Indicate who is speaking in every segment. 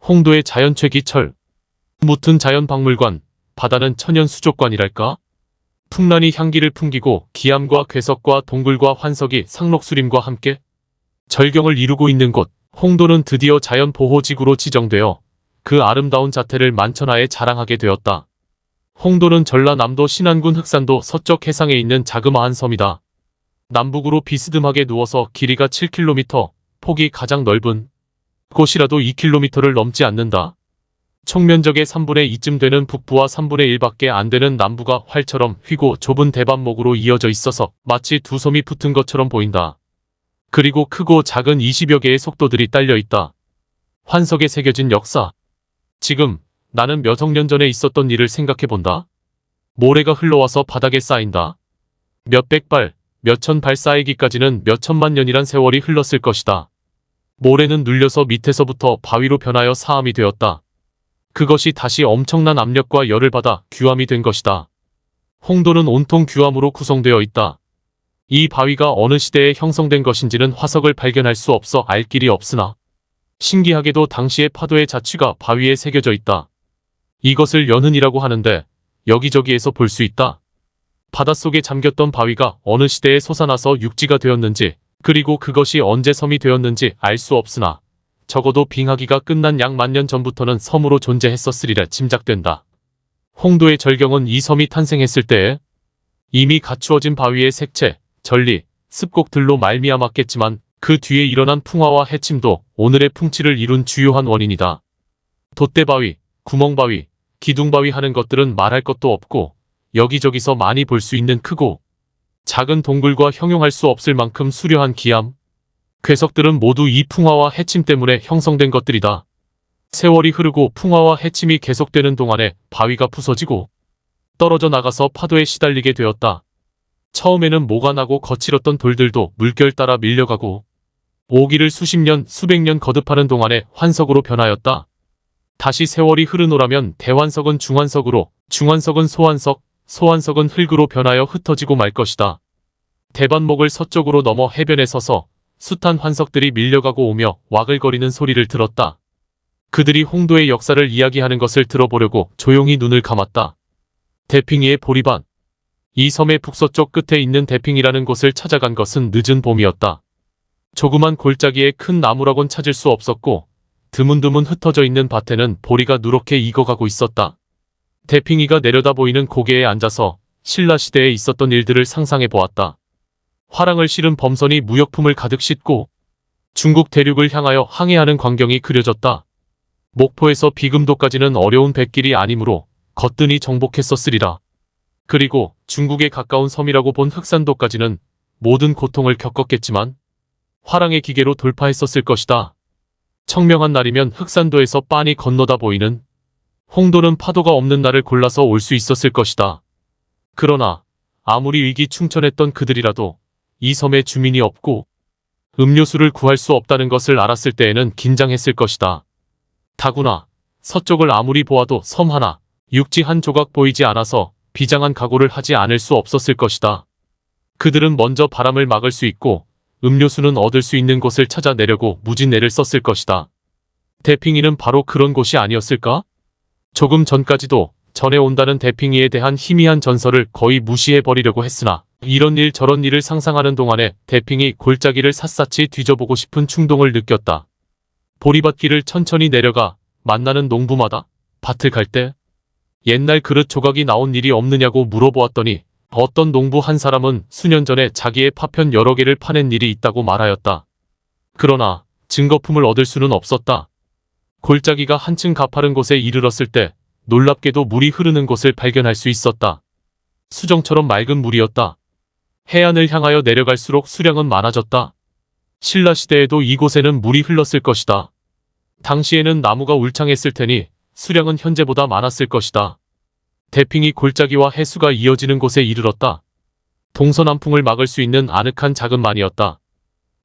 Speaker 1: 홍도의 자연최기철, 무튼 자연박물관, 바다는 천연수족관이랄까? 풍란이 향기를 풍기고 기암과 괴석과 동굴과 환석이 상록수림과 함께 절경을 이루고 있는 곳, 홍도는 드디어 자연보호지구로 지정되어 그 아름다운 자태를 만천하에 자랑하게 되었다. 홍도는 전라남도 신안군 흑산도 서쪽 해상에 있는 자그마한 섬이다. 남북으로 비스듬하게 누워서 길이가 7km, 폭이 가장 넓은 곳이라도 2km를 넘지 않는다. 총면적의 3분의 2쯤 되는 북부와 3분의 1밖에 안 되는 남부가 활처럼 휘고 좁은 대반목으로 이어져 있어서 마치 두 섬이 붙은 것처럼 보인다. 그리고 크고 작은 20여 개의 속도들이 딸려 있다. 환석에 새겨진 역사. 지금 나는 몇억 년 전에 있었던 일을 생각해본다. 모래가 흘러와서 바닥에 쌓인다. 몇백 발, 몇천 발 쌓이기까지는 몇천만 년이란 세월이 흘렀을 것이다. 모래는 눌려서 밑에서부터 바위로 변하여 사암이 되었다. 그것이 다시 엄청난 압력과 열을 받아 규암이 된 것이다. 홍도는 온통 규암으로 구성되어 있다. 이 바위가 어느 시대에 형성된 것인지는 화석을 발견할 수 없어 알 길이 없으나 신기하게도 당시의 파도의 자취가 바위에 새겨져 있다. 이것을 연흔이라고 하는데 여기저기에서 볼 수 있다. 바닷속에 잠겼던 바위가 어느 시대에 솟아나서 육지가 되었는지 그리고 그것이 언제 섬이 되었는지 알 수 없으나 적어도 빙하기가 끝난 약 만년 전부터는 섬으로 존재했었으리라 짐작된다. 홍도의 절경은 이 섬이 탄생했을 때에 이미 갖추어진 바위의 색채, 전리, 습곡들로 말미암았겠지만 그 뒤에 일어난 풍화와 해침도 오늘의 풍치를 이룬 주요한 원인이다. 돛대바위, 구멍바위, 기둥바위 하는 것들은 말할 것도 없고 여기저기서 많이 볼 수 있는 크고 작은 동굴과 형용할 수 없을 만큼 수려한 기암, 괴석들은 모두 이 풍화와 해침 때문에 형성된 것들이다. 세월이 흐르고 풍화와 해침이 계속되는 동안에 바위가 부서지고 떨어져 나가서 파도에 시달리게 되었다. 처음에는 모가 나고 거칠었던 돌들도 물결 따라 밀려가고 오기를 수십 년, 수백 년 거듭하는 동안에 환석으로 변하였다. 다시 세월이 흐르노라면 대환석은 중환석으로, 중환석은 소환석, 소환석은 흙으로 변하여 흩어지고 말 것이다. 대반목을 서쪽으로 넘어 해변에 서서 숱한 환석들이 밀려가고 오며 와글거리는 소리를 들었다. 그들이 홍도의 역사를 이야기하는 것을 들어보려고 조용히 눈을 감았다. 대핑이의 보리밭. 이 섬의 북서쪽 끝에 있는 대핑이라는 곳을 찾아간 것은 늦은 봄이었다. 조그만 골짜기에 큰 나무라곤 찾을 수 없었고 드문드문 흩어져 있는 밭에는 보리가 누렇게 익어가고 있었다. 대핑이가 내려다 보이는 고개에 앉아서 신라시대에 있었던 일들을 상상해 보았다. 화랑을 실은 범선이 무역품을 가득 싣고 중국 대륙을 향하여 항해하는 광경이 그려졌다. 목포에서 비금도까지는 어려운 백길이 아니므로 거뜬히 정복했었으리라. 그리고 중국에 가까운 섬이라고 본 흑산도까지는 모든 고통을 겪었겠지만 화랑의 기계로 돌파했었을 것이다. 청명한 날이면 흑산도에서 빤히 건너다 보이는 홍도는 파도가 없는 날을 골라서 올 수 있었을 것이다. 그러나 아무리 위기충천했던 그들이라도 이 섬에 주민이 없고 음료수를 구할 수 없다는 것을 알았을 때에는 긴장했을 것이다. 다구나 서쪽을 아무리 보아도 섬 하나, 육지 한 조각 보이지 않아서 비장한 각오를 하지 않을 수 없었을 것이다. 그들은 먼저 바람을 막을 수 있고 음료수는 얻을 수 있는 곳을 찾아내려고 무진애를 썼을 것이다. 대핑이는 바로 그런 곳이 아니었을까? 조금 전까지도 전에 온다는 대핑이에 대한 희미한 전설을 거의 무시해버리려고 했으나 이런 일 저런 일을 상상하는 동안에 대핑이 골짜기를 샅샅이 뒤져보고 싶은 충동을 느꼈다. 보리밭길을 천천히 내려가 만나는 농부마다 밭을 갈 때 옛날 그릇 조각이 나온 일이 없느냐고 물어보았더니 어떤 농부 한 사람은 수년 전에 자기의 파편 여러 개를 파낸 일이 있다고 말하였다. 그러나 증거품을 얻을 수는 없었다. 골짜기가 한층 가파른 곳에 이르렀을 때 놀랍게도 물이 흐르는 곳을 발견할 수 있었다. 수정처럼 맑은 물이었다. 해안을 향하여 내려갈수록 수량은 많아졌다. 신라시대에도 이곳에는 물이 흘렀을 것이다. 당시에는 나무가 울창했을 테니 수량은 현재보다 많았을 것이다. 대핑이 골짜기와 해수가 이어지는 곳에 이르렀다. 동서남풍을 막을 수 있는 아늑한 작은 만이었다.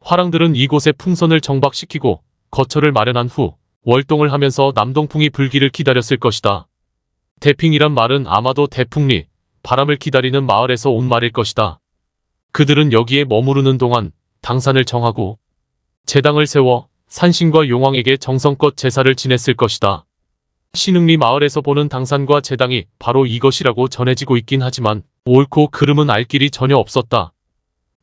Speaker 1: 화랑들은 이곳에 풍선을 정박시키고 거처를 마련한 후 월동을 하면서 남동풍이 불기를 기다렸을 것이다. 대핑이란 말은 아마도 대풍리, 바람을 기다리는 마을에서 온 말일 것이다. 그들은 여기에 머무르는 동안 당산을 정하고 제당을 세워 산신과 용왕에게 정성껏 제사를 지냈을 것이다. 신흥리 마을에서 보는 당산과 제당이 바로 이것이라고 전해지고 있긴 하지만 옳고 그름은 알 길이 전혀 없었다.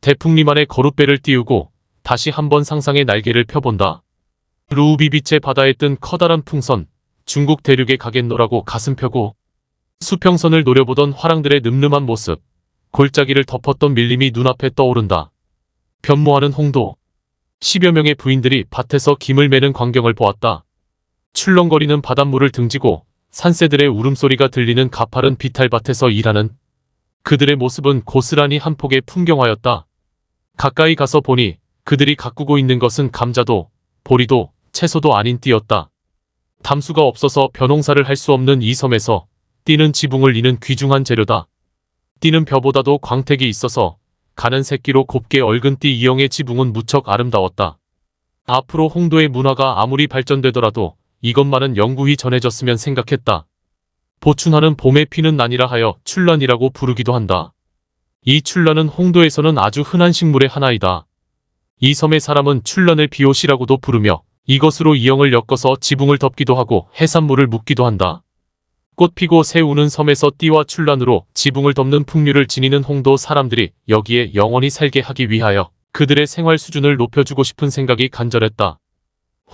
Speaker 1: 대풍리만의 거룻배를 띄우고 다시 한번 상상의 날개를 펴본다. 루비빛의 바다에 뜬 커다란 풍선, 중국 대륙의 가겠노라고 가슴 펴고 수평선을 노려보던 화랑들의 늠름한 모습, 골짜기를 덮었던 밀림이 눈앞에 떠오른다. 변모하는 홍도, 10여 명의 부인들이 밭에서 김을 매는 광경을 보았다. 출렁거리는 바닷물을 등지고 산새들의 울음소리가 들리는 가파른 비탈밭에서 일하는 그들의 모습은 고스란히 한 폭의 풍경화였다. 가까이 가서 보니 그들이 가꾸고 있는 것은 감자도, 보리도, 채소도 아닌 띠였다. 담수가 없어서 벼농사를 할 수 없는 이 섬에서 띠는 지붕을 이는 귀중한 재료다. 띠는 벼보다도 광택이 있어서 가는 새끼로 곱게 얽은 띠 이형의 지붕은 무척 아름다웠다. 앞으로 홍도의 문화가 아무리 발전되더라도 이것만은 영구히 전해졌으면 생각했다. 보춘하는 봄에 피는 난이라 하여 출란이라고 부르기도 한다. 이 출란은 홍도에서는 아주 흔한 식물의 하나이다. 이 섬의 사람은 출란을 비옷이라고도 부르며 이것으로 이형을 엮어서 지붕을 덮기도 하고 해산물을 묻기도 한다. 꽃 피고 새 우는 섬에서 띠와 출란으로 지붕을 덮는 풍류를 지니는 홍도 사람들이 여기에 영원히 살게 하기 위하여 그들의 생활 수준을 높여주고 싶은 생각이 간절했다.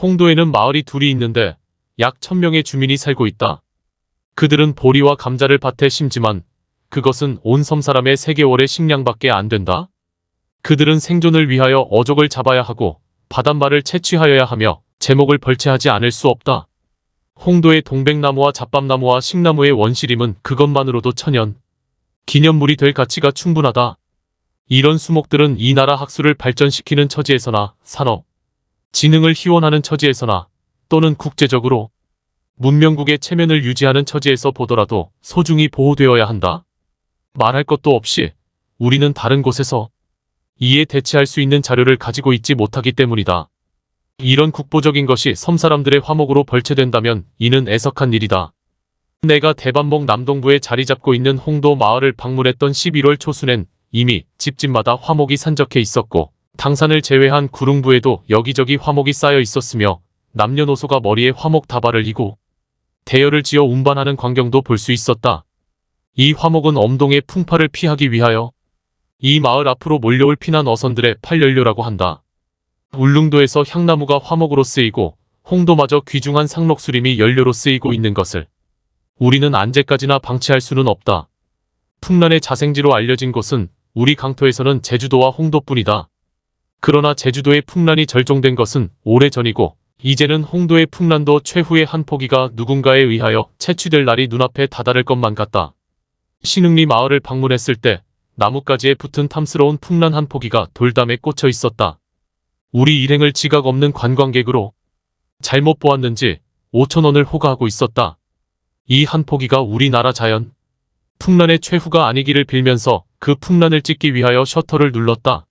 Speaker 1: 홍도에는 마을이 둘이 있는데 약 1000명의 주민이 살고 있다. 그들은 보리와 감자를 밭에 심지만 그것은 온 섬 사람의 3개월의 식량밖에 안 된다. 그들은 생존을 위하여 어족을 잡아야 하고 바닷말을 채취하여야 하며 제목을 벌채하지 않을 수 없다. 홍도의 동백나무와 잡밥나무와 식나무의 원시림은 그것만으로도 천연 기념물이 될 가치가 충분하다. 이런 수목들은 이 나라 학술을 발전시키는 처지에서나 산업, 지능을 희원하는 처지에서나 또는 국제적으로 문명국의 체면을 유지하는 처지에서 보더라도 소중히 보호되어야 한다. 말할 것도 없이 우리는 다른 곳에서 이에 대체할 수 있는 자료를 가지고 있지 못하기 때문이다. 이런 국보적인 것이 섬 사람들의 화목으로 벌채된다면 이는 애석한 일이다. 내가 대반목 남동부에 자리 잡고 있는 홍도 마을을 방문했던 11월 초순엔 이미 집집마다 화목이 산적해 있었고 당산을 제외한 구릉부에도 여기저기 화목이 쌓여 있었으며 남녀노소가 머리에 화목 다발을 이고 대열을 지어 운반하는 광경도 볼 수 있었다. 이 화목은 엄동의 풍파를 피하기 위하여 이 마을 앞으로 몰려올 피난 어선들의 팔연료라고 한다. 울릉도에서 향나무가 화목으로 쓰이고 홍도마저 귀중한 상록수림이 연료로 쓰이고 있는 것을 우리는 언제까지나 방치할 수는 없다. 풍란의 자생지로 알려진 곳은 우리 강토에서는 제주도와 홍도뿐이다. 그러나 제주도의 풍란이 절정된 것은 오래전이고 이제는 홍도의 풍란도 최후의 한 포기가 누군가에 의하여 채취될 날이 눈앞에 다다를 것만 같다. 신흥리 마을을 방문했을 때 나뭇가지에 붙은 탐스러운 풍란 한 포기가 돌담에 꽂혀 있었다. 우리 일행을 지각 없는 관광객으로 잘못 보았는지 5,000원을 호가하고 있었다. 이 한 포기가 우리나라 자연 풍란의 최후가 아니기를 빌면서 그 풍란을 찍기 위하여 셔터를 눌렀다.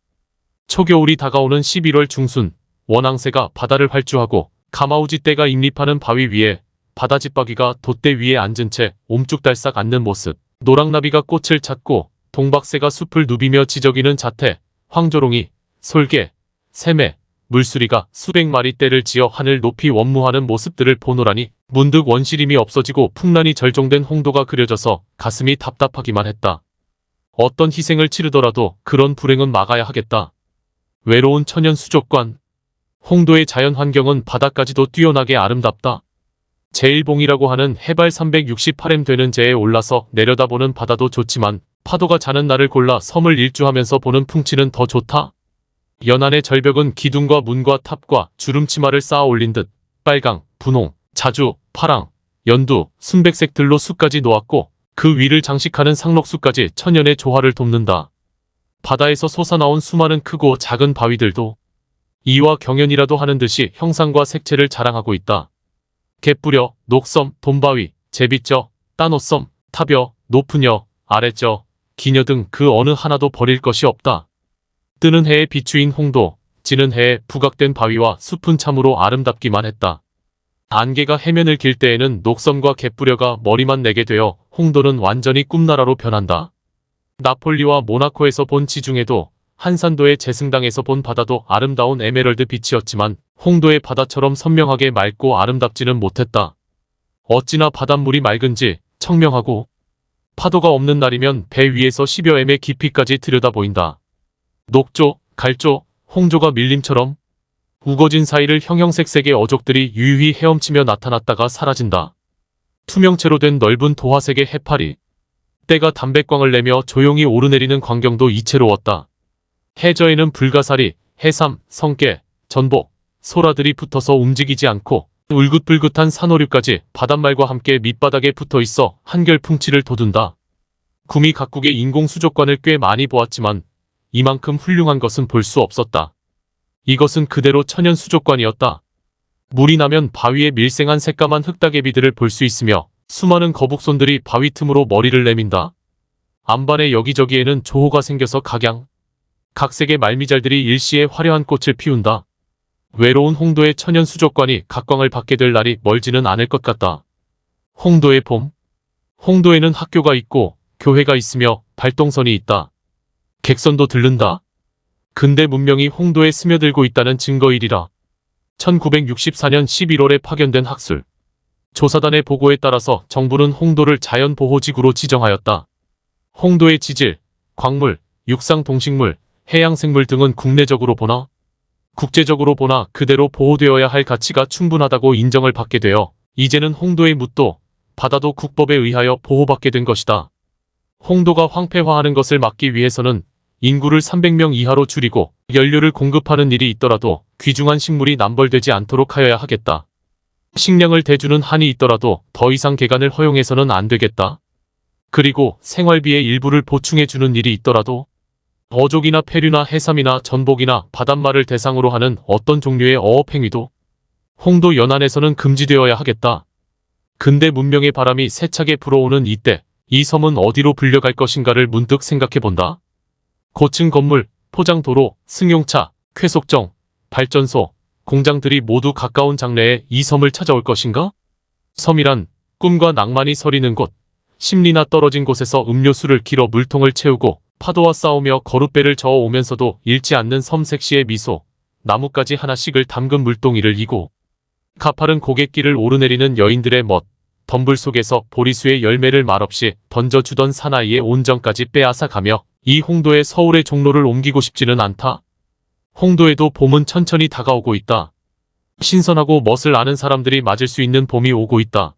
Speaker 1: 초겨울이 다가오는 11월 중순 원앙새가 바다를 활주하고 가마우지 떼가 임립하는 바위 위에 바다짓박이가 돛대 위에 앉은 채 옴쭉달싹 앉는 모습, 노랑나비가 꽃을 찾고 동박새가 숲을 누비며 지저귀는 자태, 황조롱이, 솔개, 새매, 물수리가 수백 마리 떼를 지어 하늘 높이 원무하는 모습들을 보노라니 문득 원시림이 없어지고 풍란이 절정된 홍도가 그려져서 가슴이 답답하기만 했다. 어떤 희생을 치르더라도 그런 불행은 막아야 하겠다. 외로운 천연 수족관. 홍도의 자연 환경은 바다까지도 뛰어나게 아름답다. 제일봉이라고 하는 해발 368m 되는 제에 올라서 내려다보는 바다도 좋지만 파도가 자는 날을 골라 섬을 일주하면서 보는 풍치는 더 좋다. 연안의 절벽은 기둥과 문과 탑과 주름치마를 쌓아 올린 듯 빨강, 분홍, 자주, 파랑, 연두, 순백색들로 숲까지 놓았고 그 위를 장식하는 상록수까지 천연의 조화를 돕는다. 바다에서 솟아나온 수많은 크고 작은 바위들도 이와 경연이라도 하는 듯이 형상과 색채를 자랑하고 있다. 갯뿌려, 녹섬, 돈바위, 제비쩌, 따노섬, 타벼, 높은여, 아래쩌, 기녀 등 그 어느 하나도 버릴 것이 없다. 뜨는 해에 비추인 홍도, 지는 해에 부각된 바위와 숲은 참으로 아름답기만 했다. 안개가 해면을 길 때에는 녹섬과 갯뿌려가 머리만 내게 되어 홍도는 완전히 꿈나라로 변한다. 나폴리와 모나코에서 본 지 중에도 한산도의 제승당에서 본 바다도 아름다운 에메랄드 빛이었지만 홍도의 바다처럼 선명하게 맑고 아름답지는 못했다. 어찌나 바닷물이 맑은지 청명하고 파도가 없는 날이면 배 위에서 10여 m의 깊이까지 들여다 보인다. 녹조, 갈조, 홍조가 밀림처럼 우거진 사이를 형형색색의 어족들이 유유히 헤엄치며 나타났다가 사라진다. 투명체로 된 넓은 도화색의 해파리. 때가 담백광을 내며 조용히 오르내리는 광경도 이채로웠다. 해저에는 불가사리, 해삼, 성게, 전복, 소라들이 붙어서 움직이지 않고 울긋불긋한 산호류까지 바닷말과 함께 밑바닥에 붙어 있어 한결 풍치를 돋운다. 구미 각국의 인공수족관을 꽤 많이 보았지만 이만큼 훌륭한 것은 볼 수 없었다. 이것은 그대로 천연수족관이었다. 물이 나면 바위에 밀생한 새까만 흑다개비들을 볼 수 있으며 수많은 거북손들이 바위 틈으로 머리를 내민다. 안반의 여기저기에는 조호가 생겨서 각색의 말미잘들이 일시에 화려한 꽃을 피운다. 외로운 홍도의 천연수족관이 각광을 받게 될 날이 멀지는 않을 것 같다. 홍도의 봄. 홍도에는 학교가 있고 교회가 있으며 발동선이 있다. 객선도 들른다. 근대 문명이 홍도에 스며들고 있다는 증거이리라. 1964년 11월에 파견된 학술 조사단의 보고에 따라서 정부는 홍도를 자연보호지구로 지정하였다. 홍도의 지질, 광물, 육상 동식물, 해양생물 등은 국내적으로 보나 국제적으로 보나 그대로 보호되어야 할 가치가 충분하다고 인정을 받게 되어 이제는 홍도의 묻도, 바다도 국법에 의하여 보호받게 된 것이다. 홍도가 황폐화하는 것을 막기 위해서는 인구를 300명 이하로 줄이고 연료를 공급하는 일이 있더라도 귀중한 식물이 남벌되지 않도록 하여야 하겠다. 식량을 대주는 한이 있더라도 더 이상 개간을 허용해서는 안 되겠다. 그리고 생활비의 일부를 보충해주는 일이 있더라도 어족이나 폐류나 해삼이나 전복이나 바닷말을 대상으로 하는 어떤 종류의 어업행위도 홍도 연안에서는 금지되어야 하겠다. 근대 문명의 바람이 세차게 불어오는 이때 이 섬은 어디로 불려갈 것인가를 문득 생각해본다. 고층 건물, 포장도로, 승용차, 쾌속정, 발전소, 공장들이 모두 가까운 장래에 이 섬을 찾아올 것인가? 섬이란 꿈과 낭만이 서리는 곳, 심리나 떨어진 곳에서 음료수를 길어 물통을 채우고 파도와 싸우며 거룻배를 저어오면서도 잃지 않는 섬색시의 미소, 나뭇가지 하나씩을 담근 물동이를 이고 가파른 고갯길을 오르내리는 여인들의 멋, 덤불 속에서 보리수의 열매를 말없이 던져주던 사나이의 온정까지 빼앗아가며 이 홍도의 서울의 종로를 옮기고 싶지는 않다. 홍도에도 봄은 천천히 다가오고 있다. 신선하고 멋을 아는 사람들이 맞을 수 있는 봄이 오고 있다.